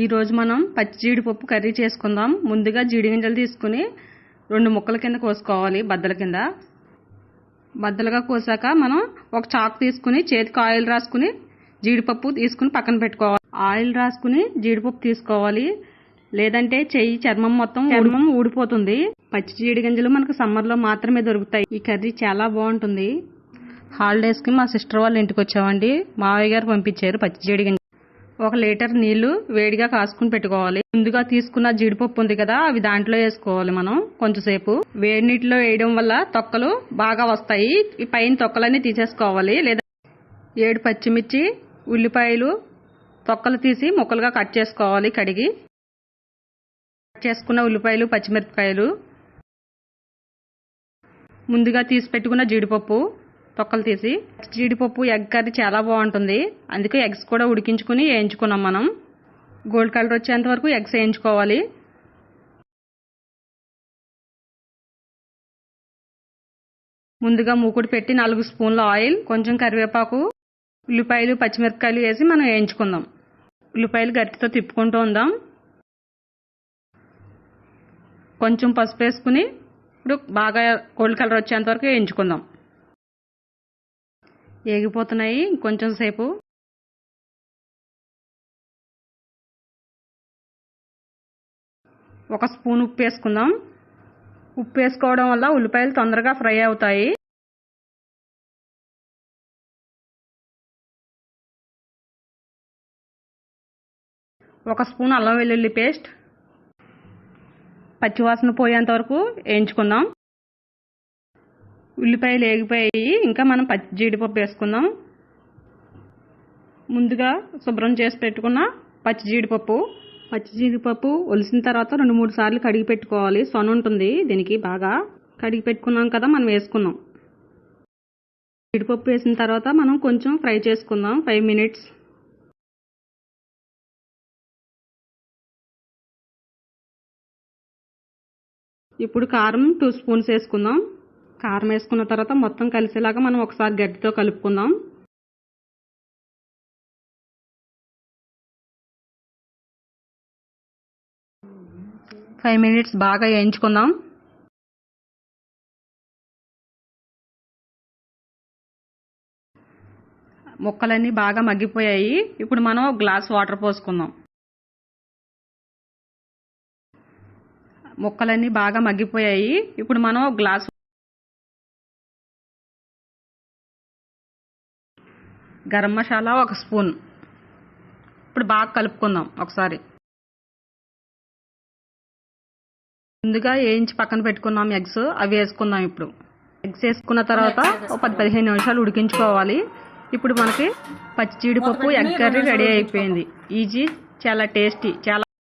ఈ రోజు మనం పచ్చి జీడిపప్పు కర్రీ చేసుకుందాం. ముందుగా జీడి గింజలు తీసుకుని 2 ముక్కల కింద కోసుకోవాలి. బద్దల కింద బద్దలుగా కోసాక మనం ఒక చాకు తీసుకుని చేతికి ఆయిల్ రాసుకుని జీడిపప్పు తీసుకుని పక్కన పెట్టుకోవాలి. ఆయిల్ రాసుకుని జీడిపప్పు తీసుకోవాలి, లేదంటే చెయ్యి చర్మం మొత్తం ఊడిపోతుంది. పచ్చి జీడి గింజలు మనకు సమ్మర్లో మాత్రమే దొరుకుతాయి. ఈ కర్రీ చాలా బాగుంటుంది. హాలిడేస్కి మా సిస్టర్ వాళ్ళ ఇంటికి వచ్చామండి. మావయ్య గారు పంపించారు పచ్చి జీడి గింజలు. 1 లీటర్ నీళ్లు వేడిగా కాసుకుని పెట్టుకోవాలి. ముందుగా తీసుకున్న జీడిపప్పు ఉంది కదా, అవి దాంట్లో వేసుకోవాలి. మనం కొంచెంసేపు వేడి నీటిలో వేయడం వల్ల తొక్కలు బాగా వస్తాయి. ఈ పైన తొక్కలన్నీ తీసేసుకోవాలి. లేదా 7 పచ్చిమిర్చి, ఉల్లిపాయలు తొక్కలు తీసి ముక్కలుగా కట్ చేసుకోవాలి. కడిగి కట్ చేసుకున్న ఉల్లిపాయలు, పచ్చిమిరపకాయలు, ముందుగా తీసి పెట్టుకున్న జీడిపప్పు తొక్కలు తీసి. జీడిపప్పు ఎగ్ కర్రీ చాలా బాగుంటుంది. అందుకే ఎగ్స్ కూడా ఉడికించుకుని వేయించుకున్నాం. మనం గోల్డ్ కలర్ వచ్చేంత వరకు ఎగ్స్ వేయించుకోవాలి. ముందుగా మూకుడు పెట్టి 4 స్పూన్ల ఆయిల్, కొంచెం కరివేపాకు, ఉల్లిపాయలు, పచ్చిమిరపకాయలు వేసి మనం వేయించుకుందాం. ఉల్లిపాయలు గరిటెతో తిప్పుకుంటూ ఉందాం. కొంచెం పసుపు వేసుకుని ఇప్పుడు బాగా గోల్డ్ కలర్ వచ్చేంత వరకు వేయించుకుందాం. ఏగిపోతున్నాయి. కొంచెం సేపు ఒక స్పూన్ ఉప్పు వేసుకుందాం. ఉప్పు వేసుకోవడం వల్ల ఉల్లిపాయలు తొందరగా ఫ్రై అవుతాయి. ఒక స్పూన్ అల్లం వెల్లుల్లి పేస్ట్, పచ్చివాసన పోయేంత వరకు వేయించుకుందాం. ఉల్లిపాయలు వేగిపోయి ఇంకా మనం పచ్చి జీడిపప్పు వేసుకుందాం. ముందుగా శుభ్రం చేసి పెట్టుకున్న పచ్చి జీడిపప్పు ఒలిసిన తర్వాత 2-3 సార్లు కడిగి పెట్టుకోవాలి. సొన ఉంటుంది దీనికి. బాగా కడిగి పెట్టుకున్నాం కదా, మనం వేసుకున్నాం. జీడిపప్పు వేసిన తర్వాత మనం కొంచెం ఫ్రై చేసుకుందాం. 5 మినిట్స్. ఇప్పుడు కారం 2 స్పూన్స్ వేసుకుందాం. కారం వేసుకున్న తర్వాత మొత్తం కలిసేలాగా మనం ఒకసారి గడ్డతో కలుపుకుందాం. ఫైవ్ మినిట్స్ బాగా వేయించుకుందాం. ముక్కలన్నీ బాగా మగ్గిపోయాయి. ఇప్పుడు మనం 1 గ్లాస్ వాటర్ పోసుకుందాం. ముక్కలన్నీ బాగా మగ్గిపోయాయి. ఇప్పుడు మనం 1 గ్లాస్ గరం మసాలా 1 స్పూన్. ఇప్పుడు బాగా కలుపుకుందాం ఒకసారి. ముందుగా వేయించి పక్కన పెట్టుకున్నాం ఎగ్స్, అవి వేసుకుందాం. ఇప్పుడు ఎగ్స్ వేసుకున్న తర్వాత 10-15 నిమిషాలు ఉడికించుకోవాలి. ఇప్పుడు మనకి పచ్చి జీడిపప్పు ఎగ్ కర్రీ రెడీ అయిపోయింది. ఈజీ, చాలా టేస్టీ, చాలా